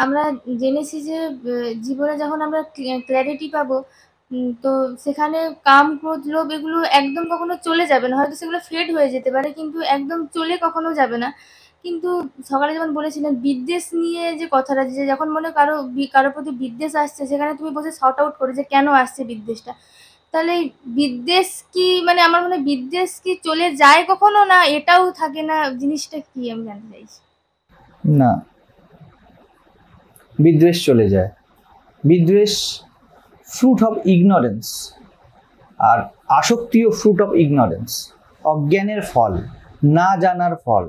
আমরা জেনেছি যে জীবনে যখন আমরা ক্ল্যারিটি পাবো, তো সেখানে কাম, ক্রোধ, লোভ এগুলো একদম কখনো চলে যাবে না। হয়তো সেগুলো ফেড হয়ে যেতে পারে, কিন্তু একদম চলে কখনো যাবে না। কিন্তু সকালে যেমন বলেছিলেন বিদ্বেষ নিয়ে যে কথাটা, যে যখন মনে কারোর প্রতি বিদ্বেষ আসছে, সেখানে তুমি বসে শর্ট আউট করো যে কেন আসছে বিদ্বেষটা। তাহলে এই বিদ্বেষ কি, মানে আমার মনে হয় বিদ্বেষ কি চলে যায় কখনো, না এটাও থাকে না? জিনিসটা কি আমি জানতে চাইছি। না, বিদ্বেষ চলে যায়। বিদ্বেষ ফ্রুট অফ ইগনোরেন্স, আর আসক্তিও ফ্রুট অফ ইগনোরেন্স, অজ্ঞানের ফল, না জানার ফল।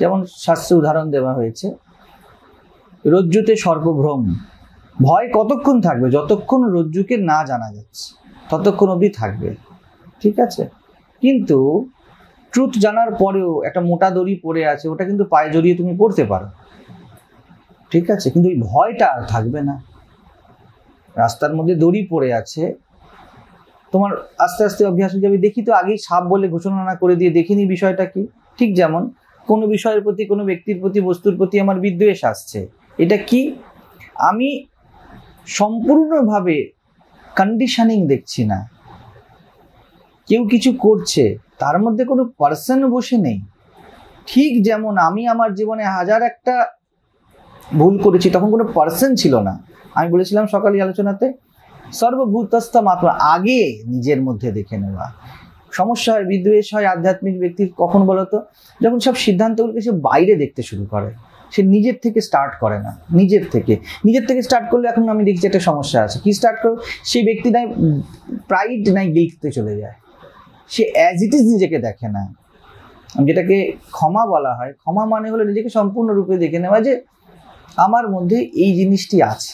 যেমন শাস্ত্রে উদাহরণ দেওয়া হয়েছে, রজ্জুতে সর্পভ্রম। ভয় কতক্ষণ থাকবে? যতক্ষণ রজ্জুকে না জানা যাচ্ছে ততক্ষণ অবধি থাকবে, ঠিক আছে? কিন্তু ট্রুথ জানার পরেও একটা মোটা দড়ি পড়ে আছে, ওটা কিন্তু পায়ে জড়িয়ে তুমি পড়তে পারো, ঠিক আছে? কিন্তু ওই ভয়টা আর থাকবে না। রাস্তার মধ্যে দড়ি পড়ে আছে, তোমার আস্তে আস্তে অভ্যাস হয়ে যাবে। দেখি তো আগেই সাপ বলে ঘোষণা না করে দিয়ে দেখিনি বিষয়টা কি। ঠিক যেমন কোনো বিষয়ের প্রতি, কোনো ব্যক্তির প্রতি, বস্তুর প্রতি আমার বিদ্বেষ আসছে, এটা কি? আমি সম্পূর্ণভাবে কন্ডিশনিং দেখছি না। কেউ কিছু করছে, তার মধ্যে কোনো পার্সন বসে নেই। ঠিক যেমন আমি আমার জীবনে হাজার একটা ভুল করেছি, তখন কোনো পার্সন ছিল না। আমি বলেছিলাম সকালে আলোচনাতে, সর্বভূতস্থ মাত্র আগে নিজের মধ্যে দেখে নেওয়া। সমস্যা হয়, বিদ্বেষ হয় আধ্যাত্মিক ব্যক্তির কখন বলতো? যখন সব সিদ্ধান্তগুলোকে সে বাইরে দেখতে শুরু করে, সে নিজের থেকে স্টার্ট করে না। নিজের থেকে স্টার্ট করলে এখন আমি দেখছি একটা সমস্যা আছে। কি স্টার্ট করো? সেই ব্যক্তি নাই প্রাইড নাই গিল্টতে চলে যায়, সে অ্যাজ ইট ইজ নিজেকে দেখে না। যেটাকে ক্ষমা বলা হয়। ক্ষমা মানে হলো নিজেকে সম্পূর্ণরূপে দেখে নেওয়া, যে আমার মধ্যে এই জিনিসটি আছে।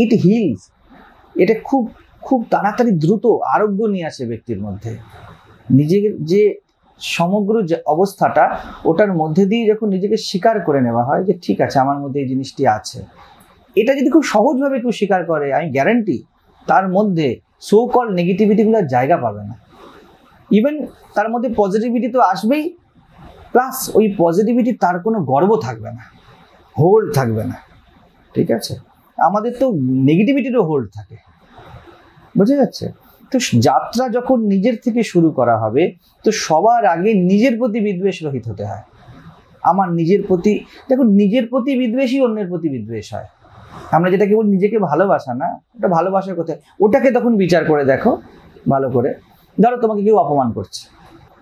ইট হিলস। এটা খুব খুব তাড়াতাড়ি দ্রুত আরোগ্য নিয়ে আসে ব্যক্তির মধ্যে। নিজের যে সমগ্র যে অবস্থাটা, ওটার মধ্যে দিয়ে যখন নিজেকে স্বীকার করে নেওয়া হয় যে ঠিক আছে আমার মধ্যে এই জিনিসটি আছে, এটা যদি খুব সহজভাবে কেউ স্বীকার করে, আমি গ্যারান্টি তার মধ্যে সো কল নেগেটিভিটিগুলো জায়গা পাবে না। ইভেন তার মধ্যে পজিটিভিটি তো আসবেই, প্লাস ওই পজিটিভিটি তার কোনো গর্ব থাকবে না, হোল্ড থাকবে না, ঠিক আছে? আমাদের তো নেগেটিভিটিরও হোল্ড থাকে, বুঝে যাচ্ছে? তো যাত্রা যখন নিজের থেকে শুরু করা হবে, তো সবার আগে নিজের প্রতি বিদ্বেষ রহিত হতে হয়। আমার নিজের প্রতি, দেখুন, নিজের প্রতি বিদ্বেষই অন্যের প্রতি বিদ্বেষ হয়। আমরা যেটা কেবল নিজেকে ভালোবাসা না, ওটা ভালোবাসার কথা, ওটাকে তখন বিচার করে দেখো ভালো করে। ধরো তোমাকে কেউ অপমান করছে,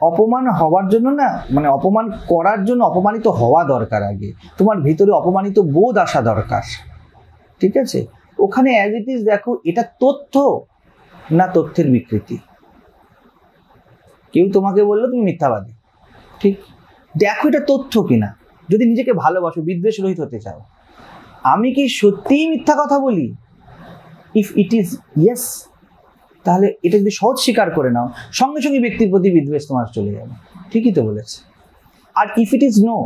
অপমান হওয়ার জন্য না, মানে অপমান করার জন্য অপমানিত হওয়া দরকার। আগে তোমার ভিতরে অপমানিত বোধ আসা দরকার, ঠিক আছে? ওখানে অ্যাজ ইট ইজ দেখো, এটা তথ্য না তথ্যের বিকৃতি। কেউ তোমাকে বললো তুমি মিথ্যাবাদী, ঠিক? দেখো এটা তথ্য কিনা। যদি নিজেকে ভালোবাসো, বিদ্বেষ রহিত হতে চাও, আমি কি সত্যিই মিথ্যা কথা বলি? ইফ ইট ইজ ইয়েস, তাহলে এটা যদি সহজ স্বীকার করে নাও, সঙ্গে সঙ্গে ব্যক্তির প্রতি বিদ্বেষ তোমার চলে যাবে। ঠিকই তো বলেছে। আর ইফ ইট ইজ নো,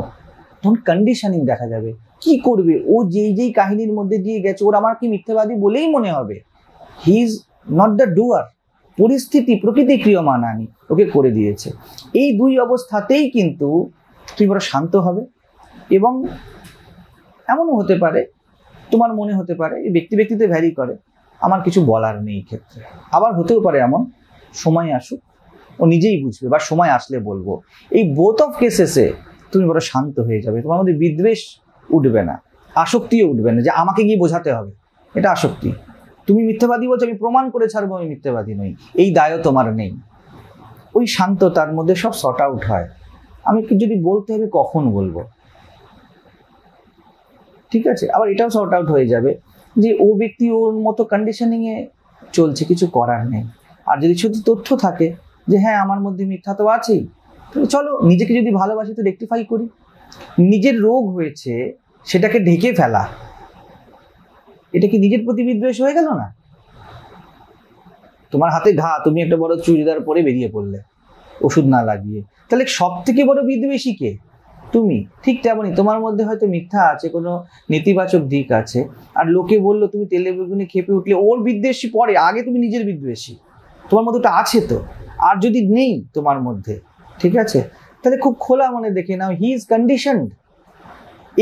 তখন কন্ডিশনিং দেখা যাবে। কি করবে? ও যেই কাহিনীর মধ্যে দিয়ে গেছে, ওর আমার কি মিথ্যাবাদী বলেই মনে হবে। He is not the doer. পরিস্থিতি, প্রকৃতি ক্রিয়মান আনি ওকে করে দিয়েছে। এই দুই অবস্থাতেই কিন্তু তুমি বড় শান্ত হবে। এবং এমনও হতে পারে, তোমার মনে হতে পারে, এই ব্যক্তিতে ভ্যারি করে, আমার কিছু বলার নেই ক্ষেত্রে। আবার হতেও পারে এমন, সময় আসুক ও নিজেই বুঝবে, বা সময় আসলে বলবো। এই বোথ অফ কেসেসে তুমি বড় শান্ত হয়ে যাবে। তোমার মধ্যে বিদ্বেষ উঠবে না, আসক্তিও উঠবে না যে আমাকে গিয়ে বোঝাতে হবে। এটা আসক্তি। তুমি মিথ্যাবাদী বলছো, আমি প্রমাণ করে ছাড়বো আমি মিথ্যাবাদী নই, এই দায়ও তোমার নেই। ওই শান্ততার মধ্যে সব সর্ট আউট হয়। আমি যদি বলতে হবে কখন বলবো, ঠিক আছে? আবার এটাও সর্ট আউট হয়ে যাবে যে ও ব্যক্তি ওর মতো কন্ডিশনিং এ চলছে, কিছু করার নেই। আর যদি শুধু তথ্য থাকে যে হ্যাঁ আমার মধ্যে মিথ্যা তো আছেই, চলো নিজেকে যদি ভালোবাসি তো রেকটিফাই করি। নিজের রোগ হয়েছে সেটাকে ঢেকে ফেলা, এটা কি নিজের প্রতি বিদ্বেষ হয়ে গেল না? তোমার হাতে ঘা, তুমি একটা বড় চুড়িদার পরে বেরিয়ে পড়লে ওষুধ না লাগিয়ে, তাহলে সব থেকে বড় বিদ্বেষী কে? তুমি। ঠিক তেমনই তোমার মধ্যে হয়তো মিথ্যা আছে, কোনো নেতিবাচক দিক আছে, আর লোকে বললো তুমি তেলে বেগুনে খেপে উঠলে, ওর বিদ্বেষী পরে, আগে তুমি নিজের বিদ্বেষী। তোমার মধ্যে ওটা আছে তো। আর যদি নেই তোমার মধ্যে, ঠিক আছে, তাহলে খুব খোলা মনে দেখে নাও, হি ইজ কন্ডিশনড।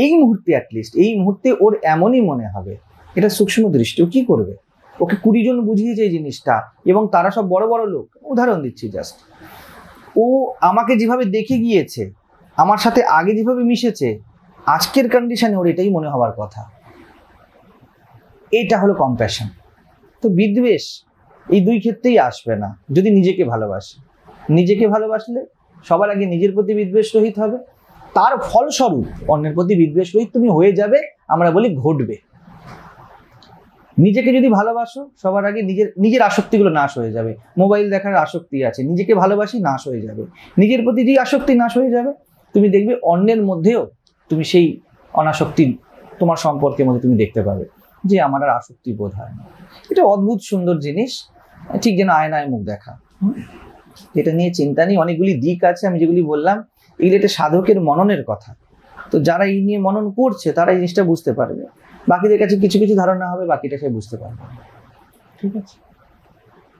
এই মুহূর্তে অ্যাটলিস্ট এই মুহূর্তে ওর এমনই মনে হবে, এটা সূক্ষ্ম দৃষ্টি। ও কি করবে? ওকে 20 জন বুঝিয়েছে এই জিনিসটা, এবং তারা সব বড় বড় লোক, উদাহরণ দিচ্ছি জাস্ট। ও আমাকে যেভাবে দেখে গিয়েছে, আমার সাথে আগে যেভাবে মিশেছে, আজকের কন্ডিশনে ওর এটাই মনে হওয়ার কথা। এটা হলো কম্প্যাশন। তো বিদ্বেষ এই দুই ক্ষেত্রেই আসবে না যদি নিজেকে ভালোবাসে। নিজেকে ভালোবাসলে সবার আগে নিজের প্রতি বিদ্বেষ রহিত হবে, তার ফলস্বরূপ অন্যের প্রতি বিদ্বেষ রহিত তুমি হয়ে যাবে, আমরা বলি ঘটবে। নিজেকে যদি ভালোবাসো, সবার আগে নিজের আসক্তিগুলো নাশ হয়ে যাবে। মোবাইল দেখার আসক্তি আছে, নিজেকে ভালোবাসি, নাশ হয়ে যাবে। নিজের প্রতি যে আসক্তি নাশ হয়ে যাবে, তুমি দেখবে অন্যের মধ্যেও তুমি সেই অনাসক্তি তোমার সম্পর্কের মধ্যে তুমি দেখতে পাবে যে আমার আর আসক্তি বোধ হয় না। এটা অদ্ভুত সুন্দর জিনিস, ঠিক যেন আয়নায় মুখ দেখা। এটা নিয়ে চিন্তা নেই, অনেকগুলি দিক আছে আমি যেগুলি বললাম, এগুলি একটা সাধকের মননের কথা। তো যারা এই নিয়ে মনন করছে তারা এই জিনিসটা বুঝতে পারবে, বাকিদের কাছে কিছু কিছু ধারণা হবে, বাকিটা সে বুঝতে পারবে। ঠিক আছে।